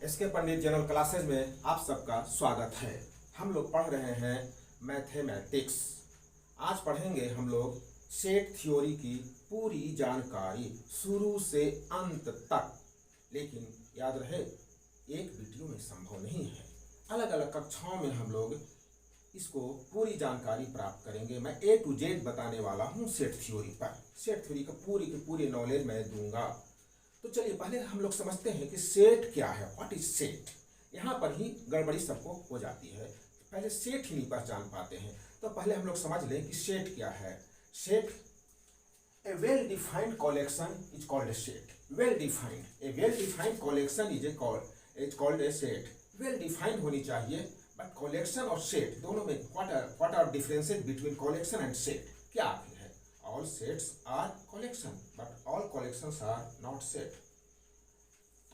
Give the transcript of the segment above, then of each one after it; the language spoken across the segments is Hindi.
एसके पंडित जनरल क्लासेज में आप सबका स्वागत है। हम लोग पढ़ रहे हैं मैथमेटिक्स। आज पढ़ेंगे हम लोग सेट थ्योरी की पूरी जानकारी शुरू से अंत तक। लेकिन याद रहे, एक वीडियो में संभव नहीं है। अलग अलग कक्षाओं में हम लोग इसको पूरी जानकारी प्राप्त करेंगे। मैं A to Z बताने वाला हूँ सेट थ्योरी पर। सेट थ्योरी का पूरी नॉलेज मैं दूंगा। तो चलिए पहले हम लोग समझते हैं कि सेट क्या है। What is set. यहाँ पर ही गड़बड़ी सबको हो जाती है, पहले सेट ही नहीं पहचान पाते हैं। तो पहले हम लोग समझ लें कि सेट क्या है। Set, a well defined collection is called a set. Well defined collection is called a set. Well defined होनी चाहिए, बट कलेक्शन और सेट दोनों में what are differences between collection and set. क्या है? All sets are collection, but all collections are not set.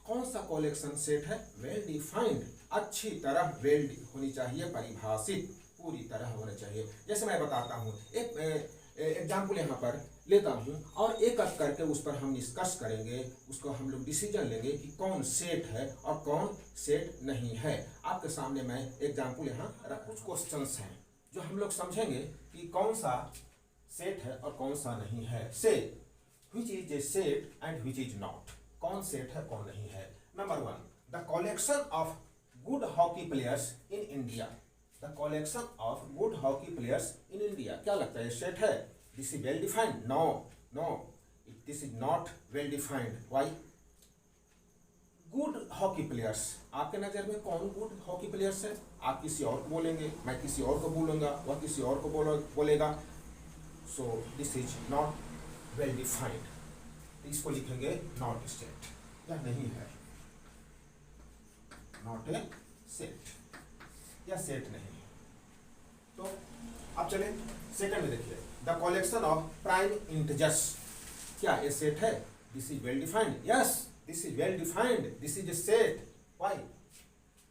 कौन सा कलेक्शन सेट है? वेल डिफाइंड, अच्छी तरह वेल होनी चाहिए, परिभाषित पूरी तरह होना चाहिए। जैसे मैं बताता हूँ, एक एग्जाम्पल यहाँ पर लेता हूँ और एक एक करके उस पर हम डिस्कस करेंगे। उसको हम लोग डिसीजन लेंगे कि कौन सेट है और कौन सेट नहीं है। आपके सामने मैं एग्जाम्पल यहाँ रख, कुछ क्वेश्चंस हैं जो हम लोग समझेंगे कि कौन सा सेट है और कौन सा नहीं है। से which is a set and which is not. कौन सेट है कौन नहीं है। Number 1, the collection of good hockey players in India. The collection of good hockey players in India, क्या लगता है सेट है? This is well defined? No, this is not well defined. Why? Good hockey players, आपके नजर में कौन गुड हॉकी प्लेयर्स है? आप किसी और को बोलेंगे, मैं किसी और को बोलूंगा, वह किसी और को बोलेगा। So this is not well defined. इसको लिखेंगे नॉट सेट, या नहीं है, नॉट ए सेट, या सेट नहीं है। तो अब चले सेकंड में देखिए, the collection of prime integers, क्या ये सेट है? This is well defined. Yes, this is well defined, this is a set. Why?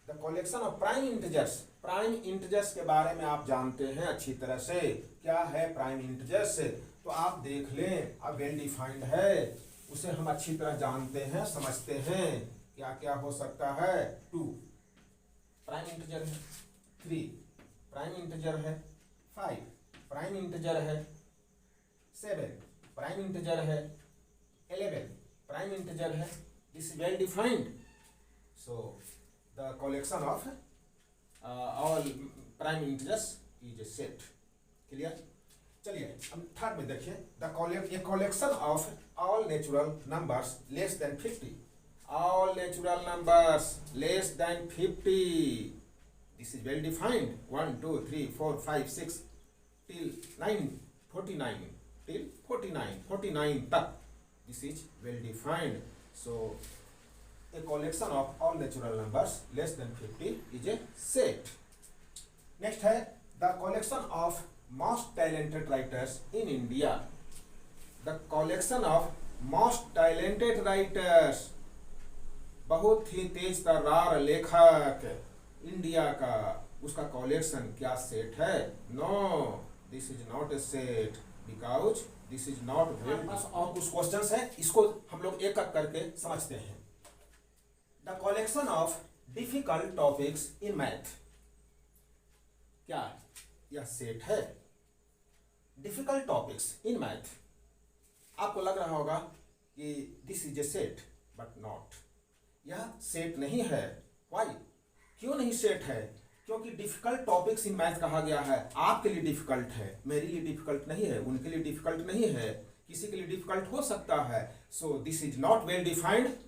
The collection of prime integers. Prime integers के बारे में आप जानते हैं अच्छी तरह से। क्या है प्राइम इंटीजर्स? तो आप देख लें, अब वेल डिफाइंड है, उसे हम अच्छी तरह जानते हैं, समझते हैं। क्या क्या हो सकता है? 2 प्राइम इंटीजर है, 3 प्राइम इंटीजर है, 5 प्राइम इंटीजर है, 7 प्राइम इंटीजर है, 11 प्राइम इंटीजर है। This well defined. So the collection of all prime integers is a set. Clear? चलिए अब थर्ड में देखिए, the collection of all natural numbers less than 50। All natural numbers less than 50, this is well defined. 1 2 3 4 5 6 till 9 49 till 49 तक, this is well defined. So a collection of all natural numbers less than 50 is a set. Next है the collection of most talented writers in India. The collection of most talented writers, बहुत ही तेज तर्रार लेखक इंडिया का, उसका कलेक्शन क्या सेट है? No, this is not a set because this is not well. और कुछ क्वेश्चंस है, इसको हम लोग एक एक करके समझते हैं। The collection of difficult topics in math, क्या यह सेट है? Difficult topics in math, आपको लग रहा होगा कि this is a set, but not, यह सेट नहीं है। Why? क्यों नहीं सेट है? क्योंकि डिफिकल्ट टॉपिक्स इन मैथ कहा गया है। आपके लिए डिफिकल्ट है, मेरे लिए डिफिकल्ट नहीं है, उनके लिए डिफिकल्ट नहीं है, किसी के लिए डिफिकल्ट हो सकता है। So this is not well defined.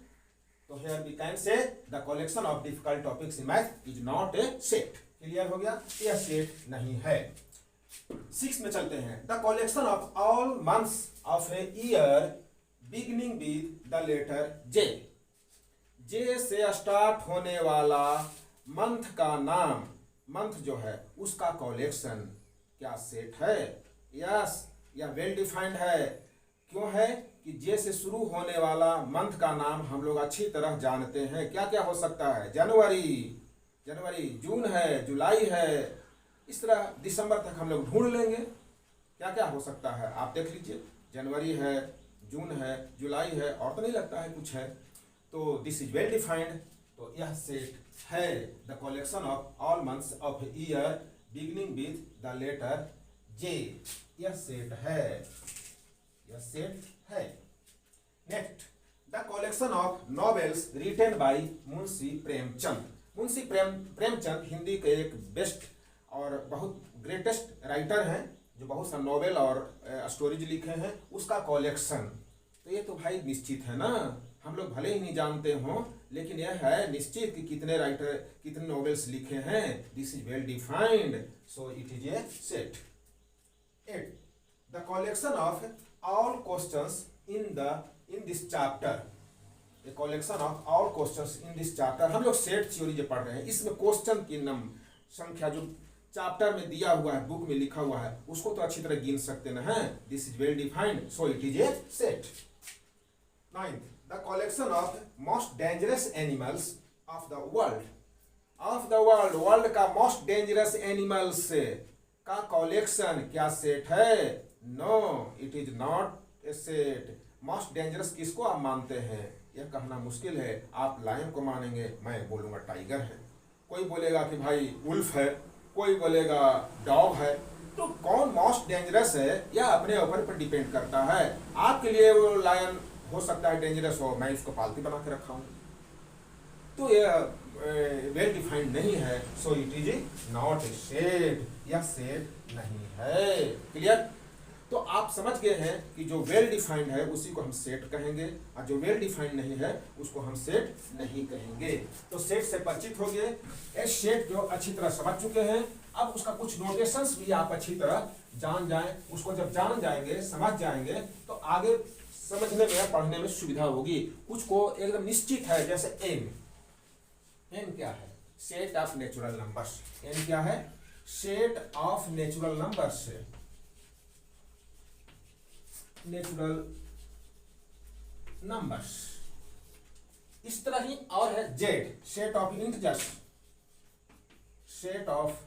So here we can say the collection of difficult topics in math is not a set. Clear हो गया? यह सेट नहीं है। 6 में चलते हैं, the collection of all months of a year beginning with the letter J. J से स्टार्ट होने वाला मंथ का नाम, मंथ जो है उसका कलेक्शन क्या सेट है? यस, यह वेल डिफाइंड है। क्यों है? कि जे से शुरू होने वाला मंथ का नाम हम लोग अच्छी तरह जानते हैं। क्या क्या हो सकता है? जनवरी, जून है, जुलाई है, इस तरह दिसंबर तक हम लोग ढूंढ लेंगे। क्या क्या हो सकता है आप देख लीजिए, जनवरी है, जून है, जुलाई है, और तो नहीं लगता है कुछ है। तो दिस इज वेल डिफाइंड। तो यह सेट है the collection of all months of year beginning with the letter J. यह सेट है, यह सेट है। Next, the collection of novels written by Munshi Premchand. Munshi Premchand Hindi के एक बेस्ट और बहुत ग्रेटेस्ट राइटर हैं जो बहुत सा नॉवेल और स्टोरीज लिखे हैं, उसका कलेक्शन। तो ये तो भाई निश्चित है ना, हम लोग भले ही नहीं जानते हों लेकिन यह है निश्चित कि कितने राइटर कितने नॉवेल्स लिखे हैं। This is well defined, so it is a set. 8, the collection of all questions in this chapter. A collection of all questions in this chapter. हम लोग सेट थ्योरी जो पढ़ रहे हैं इसमें क्वेश्चन की संख्या जो चैप्टर में दिया हुआ है, बुक में लिखा हुआ है, उसको तो अच्छी तरह गिन सकते ना हैं। This is well defined, so it is a set. 9, the collection of most dangerous animals of the world. Of the world, world का मोस्ट डेंजरस एनिमल्स का कलेक्शन क्या सेट है? No, it is not a set. Most dangerous किसको आप मानते हैं? यह कहना मुश्किल है। आप लायन को मानेंगे, मैं बोलूँगा टाइगर है, कोई बोलेगा कि भाई वुल्फ है, कोई बोलेगा डॉग है। तो कौन मोस्ट डेंजरस है यह अपने ऊपर पर डिपेंड करता है। आपके लिए वो लायन हो सकता है डेंजरस हो, मैं इसको पालतू बना के रखा हूँ, तो यह वेल डिफाइंड नहीं है, सो it is not a set. यह सेट नहीं है। क्लियर? तो आप समझ गए हैं कि जो वेल डिफाइंड है उसी को हम सेट कहेंगे और जो वेल डिफाइंड नहीं है उसको हम सेट नहीं कहेंगे। तो सेट से परिचित हो गए, ये सेट जो अच्छी तरह समझ चुके हैं। अब उसका कुछ नोटेशंस भी आप अच्छी तरह जान जाएं। उसको जब जान जाएंगे, समझ जाएंगे, तो आगे समझने में पढ़ने में सुविधा होगी। कुछ को एकदम निश्चित है, जैसे एन। एन क्या है? Set of natural numbers. N क्या है? Set of natural numbers. Natural numbers. इस तरह ही और है Z, set of integers. Set of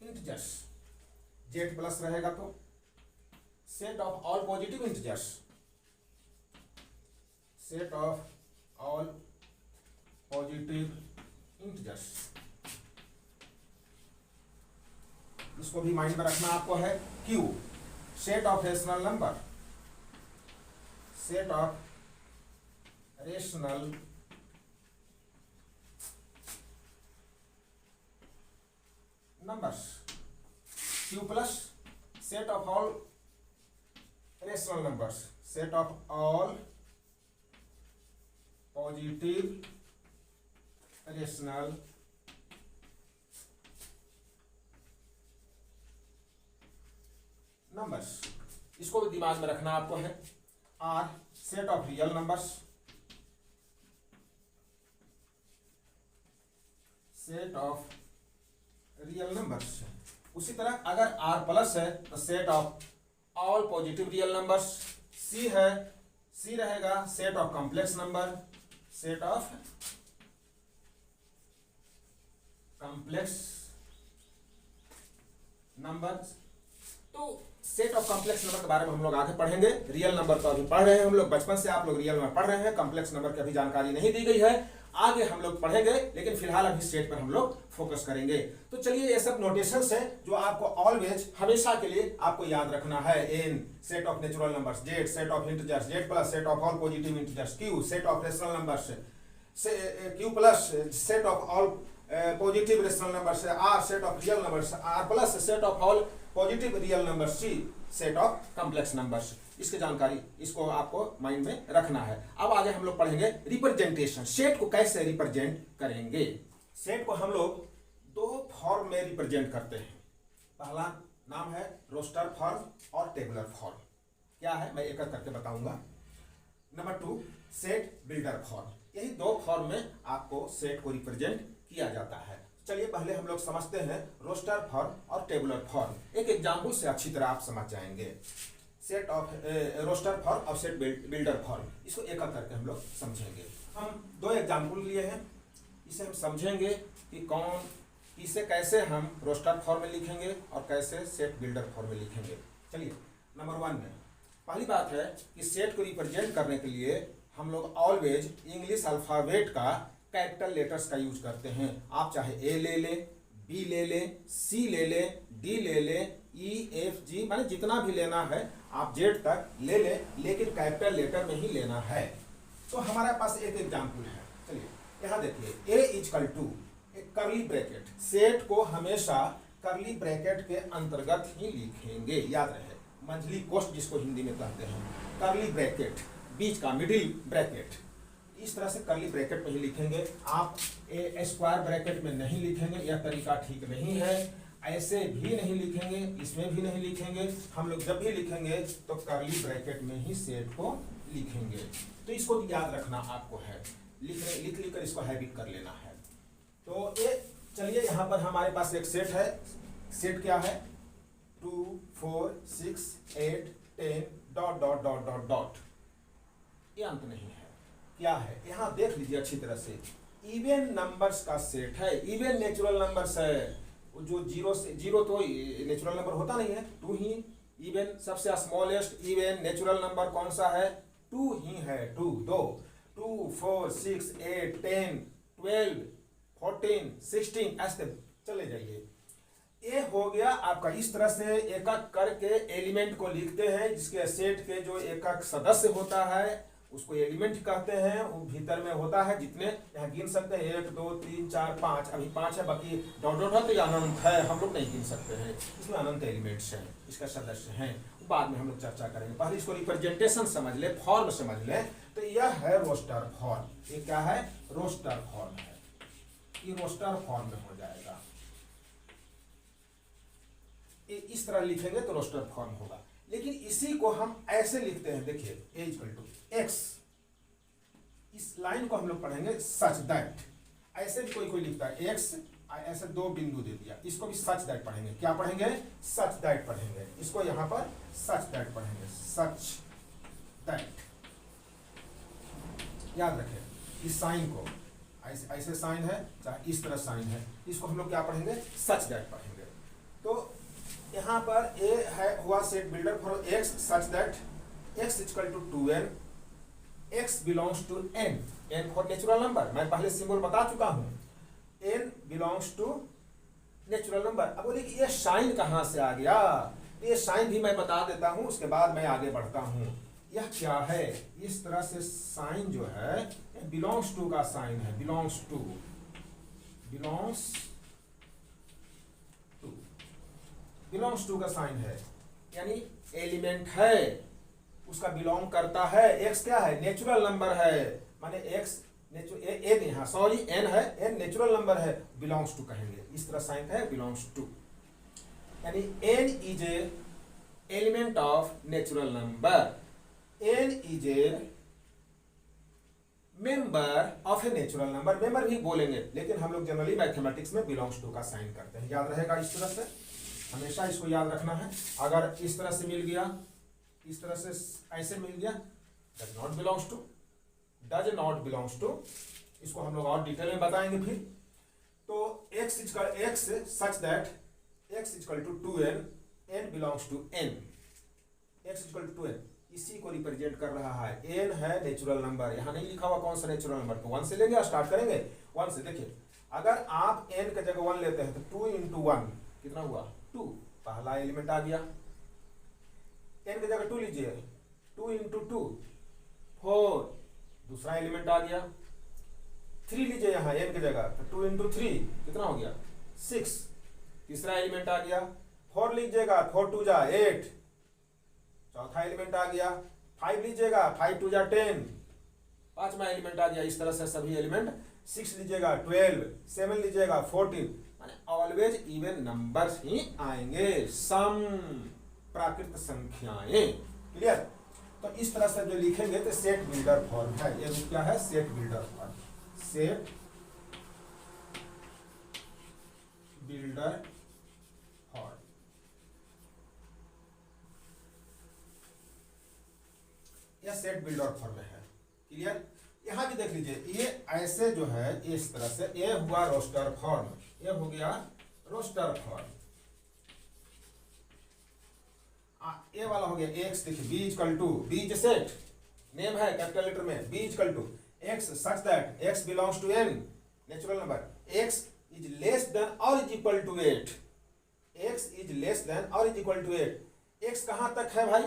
integers, Z plus रहेगा तो set of all positive integers. Set of all positive integers, इसको भी माइंड में रखना आपको है। Q, set of rational number. Set of rational numbers. Q plus set of all rational numbers. Set of all positive rational numbers. इसको भी दिमाग में रखना आपको है। R, set of real numbers. Set of real numbers. उसी तरह अगर आर प्लस है तो set of all positive real numbers. C है, सी रहेगा set of complex number. Set of complex numbers. तो सेट ऑफ कॉम्प्लेक्स नंबर के बारे में हम लोग आगे पढ़ेंगे। रियल नंबर तो अभी पढ़ रहे हैं हम लोग, बचपन से आप लोग रियल नंबर पढ़ रहे हैं। कॉम्प्लेक्स नंबर की अभी जानकारी नहीं दी गई है, आगे हम लोग पढ़ेंगे, लेकिन फिलहाल अभी सेट पर हम लोग फोकस करेंगे। तो चलिए, ये सब नोटेशंस है जो आपको ऑलवेज हमेशा के लिए आपको याद रखना है। N, set of natural numbers. Z, set of integers. Z plus set of all positive integers. Q, set of rational numbers. Q plus set of all positive rational numbers. R, set of real numbers. R plus set of all positive real number. C, set of complex numbers. इसकी जानकारी इसको आपको माइंड में रखना है। अब आगे हम लोग पढ़ेंगे रिप्रेजेंटेशन। सेट को कैसे रिप्रेजेंट करेंगे। सेट को हम लोग दो फॉर्म में रिप्रेजेंट करते हैं। पहला नाम है रोस्टर फॉर्म और टेबुलर फॉर्म। क्या है मैं एक एक करके बताऊंगा। Number 2, set builder form. यही दो फॉर्म में आपको सेट को रिप्रेजेंट किया जाता है। चलिए पहले हम लोग समझते हैं रोस्टर फॉर्म और टेबुलर फॉर्म। एक एग्जाम्पल से अच्छी तरह आप समझ जाएंगे। सेट ऑफ रोस्टर फॉर्म और सेट बिल्डर फॉर्म, इसको एक एक करके हम लोग समझेंगे। हम दो एग्जाम्पल लिए हैं, इसे हम समझेंगे कि कौन इसे कैसे हम रोस्टर फॉर्म में लिखेंगे और कैसे सेट बिल्डर फॉर्म में लिखेंगे। चलिए नंबर 1 में पहली बात है कि सेट को रिप्रेजेंट करने के लिए हम लोग ऑलवेज इंग्लिश अल्फ़ाबेट का कैपिटल लेटर्स का यूज करते हैं। आप चाहे ए ले लें, बी ले लें, सी ले लें, डी ले लें, ई एफ जी माने जितना भी लेना है आप जेड तक ले लें, लेकिन कैपिटल लेटर में ही लेना है। तो हमारे पास एक एग्जाम्पल है, चलिए यहाँ देखिए, ए इजकल टू एक करली ब्रैकेट, सेट को हमेशा करली ब्रैकेट के अंतर्गत ही लिखेंगे, याद रहे, मंझली कोष्ठ जिसको हिंदी में कहते हैं, करली ब्रैकेट, बीच का मिडिल ब्रैकेट, इस तरह से करली ब्रैकेट में ही लिखेंगे। आप ए स्क्वायर ब्रैकेट में नहीं लिखेंगे, यह तरीका ठीक नहीं है। ऐसे भी नहीं लिखेंगे, इसमें भी नहीं लिखेंगे, हम लोग जब भी लिखेंगे तो करली ब्रैकेट में ही सेट को लिखेंगे। तो इसको याद रखना आपको है, लिख कर इसको हैबिट कर लेना है। तो ये चलिए यहाँ पर हमारे पास एक सेट है, सेट क्या है, 2 4 6 8 10 dot dot dot dot dot, ये अंत नहीं है, क्या है यहाँ देख लीजिए अच्छी तरह से, इवन नंबर्स का सेट है, इवन नेचुरल नंबर्स है, जो जीरो तो नेचुरल नंबर होता नहीं है, 2 ही, इवन सबसे स्मॉलेस्ट इवन नेचुरल नंबर कौन सा है, 2 ही है, 2 2 4 6 8 10 12 14 16 ऐसे चले जाइए। ये हो गया आपका, इस तरह से एक एक करके एलिमेंट को लिखते हैं, जिसके सेट के जो एक एक सदस्य होता है उसको एलिमेंट कहते हैं, वो भीतर में होता है, जितने यहाँ गिन सकते हैं 1 2 3 4 5, अभी 5 है, बाकी डॉट डॉट है तो ये अनंत है, हम लोग नहीं गिन सकते हैं, इसमें अनंत एलिमेंट्स हैं, इसका सदस्य हैं, बाद में हम लोग चर्चा करेंगे, पहले इसको रिप्रेजेंटेशन समझ ले, फॉर्म समझ ले। तो यह है रोस्टर फॉर्म, ये क्या है, रोस्टर फॉर्म है, ये रोस्टर फॉर्म में हो जाएगा, इस तरह लिखेंगे तो रोस्टर फॉर्म होगा। लेकिन इसी को हम ऐसे लिखते हैं, देखिए ए इक्वल टू एक्स, इस लाइन को हम लोग पढ़ेंगे सच दैट, ऐसे भी कोई कोई लिखता है एक्स, ऐसे 2 बिंदु दे दिया, इसको भी सच दैट पढ़ेंगे, क्या पढ़ेंगे, सच दैट पढ़ेंगे, इसको यहाँ पर सच दैट पढ़ेंगे, सच दैट, याद रखें इस साइन को, ऐसे ऐसे साइन है चाहे इस तरह साइन है, इसको हम लोग क्या पढ़ेंगे, सच दैट पढ़ेंगे। तो यहाँ पर ए है हुआ set builder for x such that x equal to 2n, x belongs to n, n for natural number, मैं पहले सिंबल बता चुका हूँ, n belongs to natural number. अब बोलिए कि ये साइन कहाँ से आ गया, ये साइन भी मैं बता देता हूँ, उसके बाद मैं आगे बढ़ता हूँ। यह क्या है, इस तरह से साइन जो है बिलोंग्स टू का साइन है, belongs to, belongs belongs to का साइन है, यानी एलिमेंट है उसका बिलोंग करता है, एक्स क्या है, नेचुरल नंबर है, माने एक्स एन, यहाँ सॉरी एन है, एन नेचुरल नंबर है, बिलोंग्स टू कहेंगे, इस तरह साइन है बिलोंग्स टू, यानी n is a element of natural number, n is a member of a natural number, member भी बोलेंगे, लेकिन हम लोग जनरली मैथमेटिक्स में बिलोंग्स टू का साइन करते हैं, याद रहेगा इस तरह से, हमेशा इसको याद रखना है। अगर इस तरह से मिल गया, इस तरह से ऐसे मिल गया, does not belongs to, does not belongs to, इसको हम लोग और डिटेल में बताएंगे फिर। तो x such that x equal to 2n, n belongs to n, x equal to 2n, इसी को रिप्रेजेंट कर रहा है, n है नेचुरल नंबर, यहाँ नहीं लिखा हुआ कौन सा नेचुरल नंबर, तो 1 से लेंगे, स्टार्ट करेंगे 1 से। देखिए अगर आप n की जगह 1 लेते हैं तो 2 इंटू 1 कितना हुआ, 2, पहला एलिमेंट आ गया, n की जगह 2 लीजिए, 2 इंटू 2 4, दूसरा एलिमेंट आ गया, 3 लीजिए यहाँ n की जगह, तो 2 इंटू 3 कितना हो गया 6, तीसरा एलिमेंट आ गया, 4 लीजिएगा, 4 2 जा 8, चौथा एलिमेंट आ गया, 5 लीजिएगा, 5 2 जा 10, पांचवा एलिमेंट आ गया, इस तरह से सभी एलिमेंट, 6 लीजिएगा 12, 7 लीजिएगा 14, माने ऑलवेज इवन नंबर्स ही आएंगे, सम प्राकृत संख्याएं, क्लियर। तो इस तरह से जो लिखेंगे तो सेट बिल्डर फॉर्म है, ये क्या है, set builder form, set builder form. यह सेट बिल्डर फॉर्म है, क्लियर। यहाँ भी देख लीजिए, ये ऐसे जो है इस तरह से, ये हुआ रोस्टर फॉर्म, ये हो गया रोस्टर फॉर्म, ये वाला हो गया एक्स, देखिए B equal to, B is set, name है कैपिटल लेटर में, b equal to x such that x belongs to n, natural number, x is less than और is equal to 8, x is less than और इज इक्वल टू 8, x कहां तक है भाई,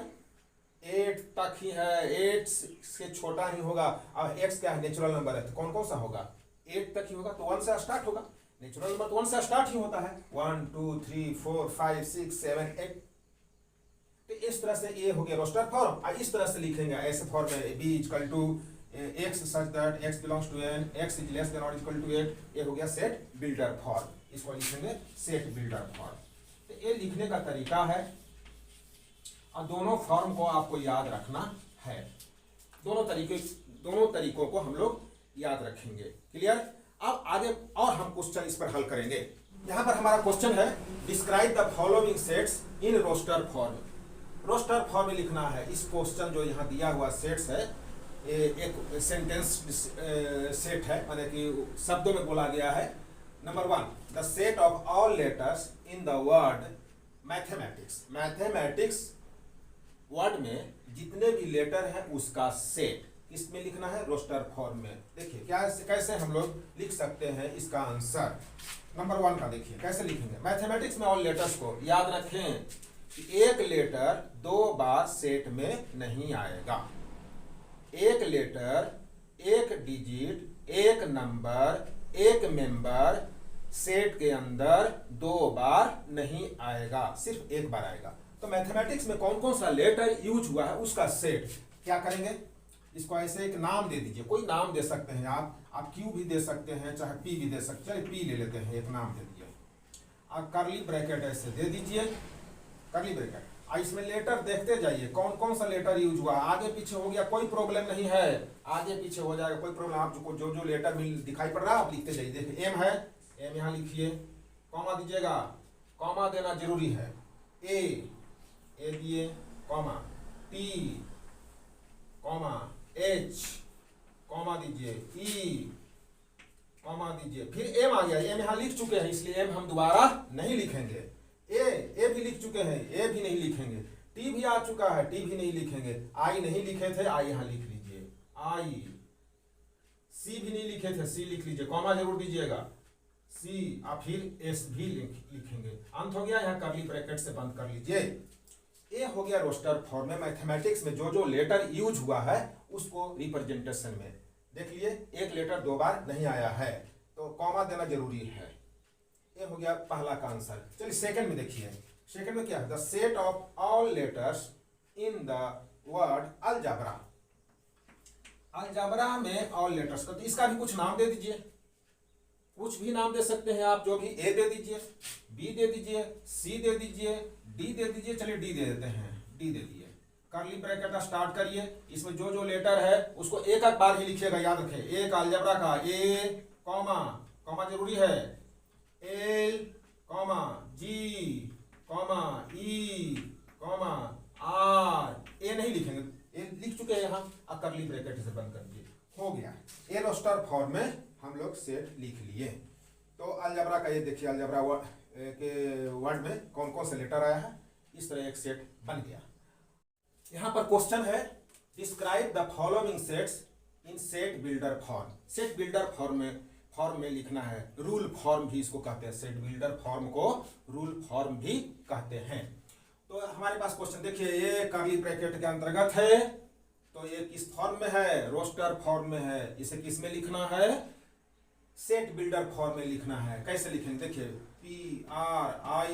8 तक ही है, 8 से छोटा ही होगा। अब x क्या है, नेचुरल नंबर है, तो कौन कौन सा होगा, 8 तक ही होगा, तो 1 से स्टार्ट होगा, नेचुरल नंबर तो 1 से स्टार्ट ही होता है, 1 2 3 4 5 6 7 8। तो इस तरह से ये हो गया रोस्टर फॉर्म, और इस तरह से लिखेंगे ऐसे फॉर्म में, b equal to x such that x belongs to n, x is less than और इक्वल टू 8, ये हो गया सेट बिल्डर फॉर्म, इसको लिखेंगे सेट बिल्डर फॉर्म। तो ये लिखने का तरीका है, और दोनों फॉर्म को आपको याद रखना है, दोनों तरीकों को हम लोग याद रखेंगे, क्लियर। अब आगे और हम क्वेश्चन इस पर हल करेंगे। यहां पर हमारा क्वेश्चन है, describe the following sets in roster form. Roster form में लिखना है, इस क्वेश्चन जो यहाँ दिया हुआ सेट्स है, एक सेंटेंस सेट है, माने कि शब्दों में बोला गया है। Number 1, the set of all letters in the word mathematics. Mathematics word में जितने भी लेटर हैं उसका सेट किसमें लिखना है, रोस्टर फॉर्म में। देखिए क्या कैसे हम लोग लिख सकते हैं इसका आंसर। नंबर 1 का देखिए कैसे लिखेंगे। मैथमेटिक्स में ऑल लेटर्स को याद रखें कि एक लेटर 2 बार सेट में नहीं आएगा। एक लेटर, एक डिजिट, एक नंबर, एक मेंबर सेट के अंदर 2 बार नहीं आएगा, सिर्फ एक बार आएगा। तो मैथमेटिक्स में कौन कौन सा लेटर यूज हुआ है उसका सेट क्या करेंगे, इसको ऐसे एक नाम दे दीजिए, कोई नाम दे सकते हैं आप Q भी दे सकते हैं, चाहे P भी दे सकते हैं, चलिए P ले लेते हैं, एक नाम दे दिए। आप कर्ली ब्रैकेट ऐसे दे दीजिए, कर्ली ब्रैकेट, और इसमें लेटर देखते जाइए कौन कौन सा लेटर यूज हुआ, आगे पीछे हो गया कोई प्रॉब्लम नहीं है, आगे पीछे हो जाएगा कोई प्रॉब्लम, आपको जो जो लेटर मिल दिखाई पड़ रहा है आप लिखते जाइए। देखिए M है, M यहाँ लिखिए, कॉमा दीजिएगा, कॉमा देना जरूरी है, ए दिए, comma, T, comma, H, comma दीजिए, E, कॉमा दीजिए, फिर M आ गया, M यहाँ लिख चुके हैं इसलिए M हम दोबारा नहीं लिखेंगे। ए भी लिख चुके हैं, ए भी नहीं लिखेंगे। T भी आ चुका है, T भी नहीं लिखेंगे। I नहीं लिखे थे, I यहाँ लिख लीजिए, I। C भी नहीं लिखे थे, C लिख लीजिए, कॉमा जरूर दीजिएगा, C, और फिर S भी लिखेंगे। अंत हो गया, यहाँ कर्ली ब्रैकेट से बंद कर लीजिए। ये हो गया रोस्टर फॉर्म में मैथमेटिक्स में जो जो लेटर यूज हुआ है उसको रिप्रेजेंटेशन में देख लिए। एक लेटर 2 बार नहीं आया है तो कॉमा देना जरूरी है। ये हो गया पहला का आंसर। चलिए सेकंड में देखिए, सेकंड में क्या है, the set of all letters in the word algebra. Algebra में ऑल लेटर्स का, तो इसका भी कुछ नाम दे दीजिए, कुछ भी नाम दे सकते हैं आप, जो भी ए दे दीजिए, बी दे दीजिए, सी दे दीजिए, डी दे दीजिए, चलिए डी दे देते हैं, डी दे दिए। कर्ली ब्रैकेट स्टार्ट करिए, इसमें जो जो लेटर है उसको एक एक बार ही लिखिएगा, याद रखें। एक अलजेब्रा का ए, कॉमा, कॉमा जरूरी है, L, comma, G, comma, E, comma, R, A नहीं लिखेंगे, ए लिख चुके हैं यहाँ, अब कर्ली ब्रैकेट से बंद कर दिए, हो गया। ए रोस्टर फॉर्म में हम लोग सेट लिख लिए। तो अलजेब्रा का ये देखिए, अलजेब्रा के वर्ड में कौन कौन से लेटर आया है, इस तरह एक सेट बन गया। यहाँ पर क्वेश्चन है, describe the following sets in set builder form. Set builder form में लिखना है, रूल फॉर्म भी इसको कहते हैं, सेट बिल्डर फॉर्म को रूल फॉर्म भी कहते हैं। तो हमारे पास क्वेश्चन देखिए, ये कर्ली ब्रैकेट के अंतर्गत है, तो ये किस फॉर्म में है, रोस्टर फॉर्म में है। इसे किस में लिखना है, सेट बिल्डर फॉर्म में लिखना है। कैसे लिखेंगे, देखिए PRINCAL,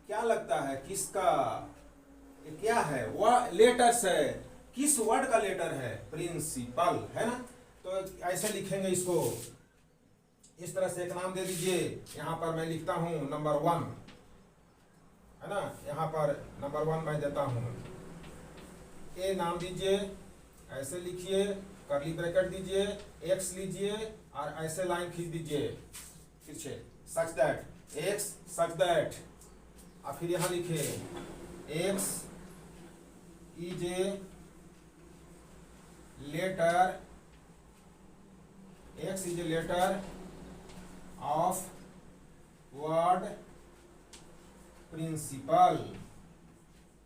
क्या लगता है किसका, क्या है, वह लेटर्स है, किस वर्ड का लेटर है, प्रिंसिपल है ना। तो ऐसे लिखेंगे इसको, इस तरह से एक नाम दे दीजिए। यहाँ पर मैं लिखता हूं नंबर 1 है ना, यहाँ पर नंबर 1 मैं देता हूं, ए नाम दीजिए, ऐसे लिखिए, कर्ली ब्रैकेट दीजिए, एक्स लीजिए और ऐसे लाइन खींच दीजिए पीछे, such that x, such that, और फिर यहां लिखिए x is a letter, x is a letter of word principle,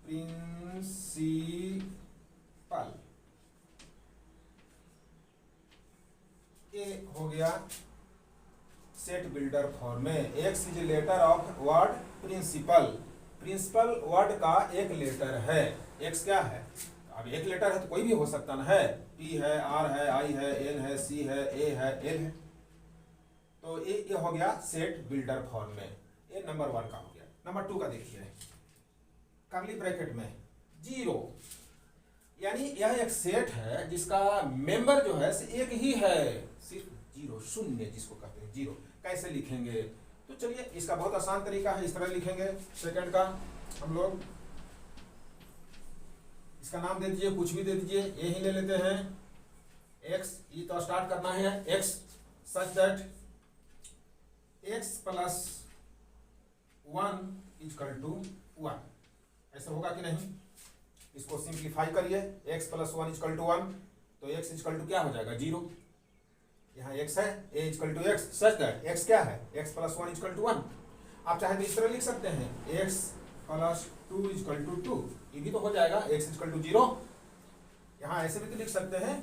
principle पल, ये हो गया सेट बिल्डर फॉर्म में। X is letter of word principle, principle word का एक लेटर है। एक्स क्या है, अब एक लेटर है तो कोई भी हो सकता ना है, पी है, आर है, आई है, एन है, सी है, ए है, एल है। तो ये हो गया सेट बिल्डर फॉर्म में। ये नंबर 1 का हो गया। नंबर 2 का देखिए, कर्ली ब्रैकेट में 0, यानी यह एक सेट है जिसका मेंबर जो है एक ही है, सिर्फ 0, शून्य जिसको कहते हैं 0। कैसे लिखेंगे, तो चलिए इसका बहुत आसान तरीका है, इस तरह लिखेंगे। सेकंड का हम लोग इसका नाम दे दीजिए, कुछ भी दे दीजिए, ये ही ले लेते हैं। x, ये तो स्टार्ट करना है x such that x plus 1 equal to 1। ऐसा होगा कि नहीं, इसको सिंप्लीफाई करिए। x प्लस 1 इक्वल टू 1, तो x इक्वल टू क्या हो जाएगा 0। यहाँ x है, a equal to x such that x क्या है, x प्लस 1 इक्वल टू 1। आप चाहे तो इस तरह लिख सकते हैं, x प्लस 2 इक्वल टू 2, ये भी तो हो जाएगा x इक्वल टू 0। यहाँ ऐसे भी तो लिख सकते हैं,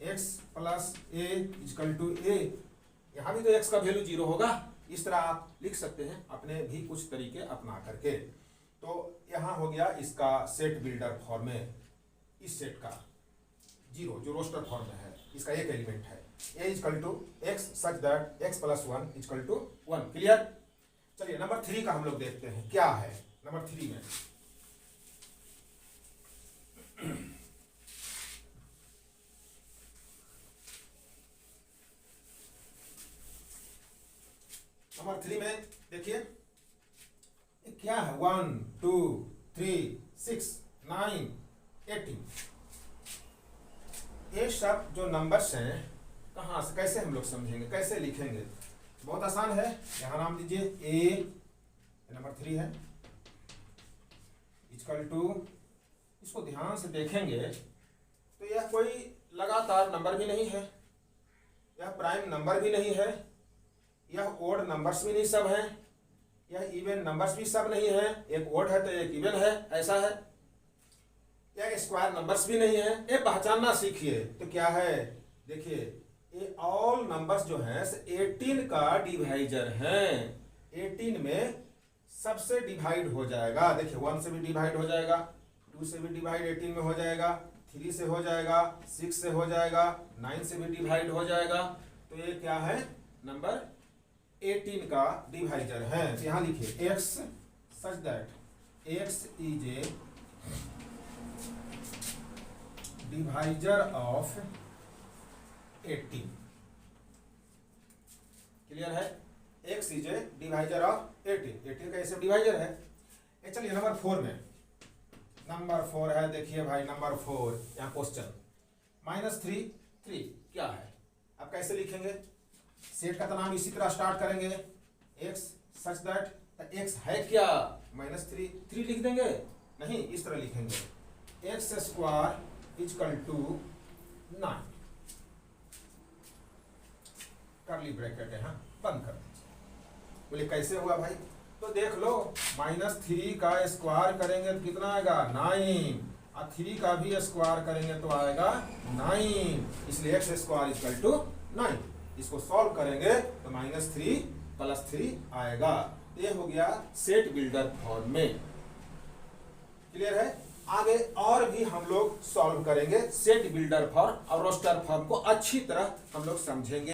x plus a equal to a, यहाँ भी तो x का वैल्यू 0 होगा। इस तरह आप लिख सकते हैं अपने भी कुछ तरीके अपना करके। तो यहाँ हो गया इसका सेट बिल्डर फॉर्म में, इस सेट का 0 जो रोस्टर फॉर्म में है, इसका एक एलिमेंट है a equal to x such that x plus 1 equal to 1। Clear. चलिए नंबर 3 का हम लोग देखते हैं क्या है। नंबर 3 में देखिए क्या है, 1 2 3 6 9 18। ये सब जो नंबर्स हैं कहाँ से कैसे हम लोग समझेंगे, कैसे लिखेंगे, बहुत आसान है। यहाँ नाम दीजिए a, नंबर 3 है, इक्वल टू, इसको ध्यान से देखेंगे तो यह कोई लगातार नंबर भी नहीं है, यह प्राइम नंबर भी नहीं है, यह ओड नंबर्स भी नहीं सब हैं, यह इवन नंबर्स भी सब नहीं है, एक ओड है तो एक इवन है, ऐसा है। यह स्क्वायर नंबर्स भी नहीं है। ये पहचानना सीखिए तो क्या है, देखिए ये ऑल नंबर्स जो हैं 18 का डिवाइजर हैं। 18 में सबसे डिवाइड हो जाएगा, देखिए 1 से भी डिवाइड हो जाएगा, 2 से भी डिवाइड 18 में हो जाएगा, 3 से हो जाएगा, 6 से हो जाएगा, 9 से भी डिवाइड हो जाएगा। तो ये क्या है, नंबर 18 का डिवाइजर है। तो यहाँ लिखिए x such that x is a divisor of 18। Clear है, x is a divisor of 18। 18 का ऐसे डिवाइजर है। चलिए नंबर 4 में, नंबर 4 है, देखिए भाई नंबर 4, यहाँ क्वेश्चन -3 क्या है, अब कैसे लिखेंगे। सेट का तो नाम इसी तरह स्टार्ट करेंगे, x सच दैट x है क्या, -3 लिख देंगे, नहीं इस तरह लिखेंगे, x square equal to 9, curly bracket है, हाँ बंद कर दीजिए। बोले कैसे हुआ भाई, तो देख लो -3 का स्क्वायर करेंगे तो कितना आएगा 9, और 3 का भी स्क्वायर करेंगे तो आएगा 9, इसलिए x स्क्वायर इक्वल टू 9। इसको सॉल्व करेंगे तो -3 + 3 आएगा। ये हो गया सेट बिल्डर फॉर्म में। क्लियर है, आगे और भी हम लोग सॉल्व करेंगे सेट बिल्डर फॉर्म और रोस्टर फॉर्म को अच्छी तरह हम लोग समझेंगे।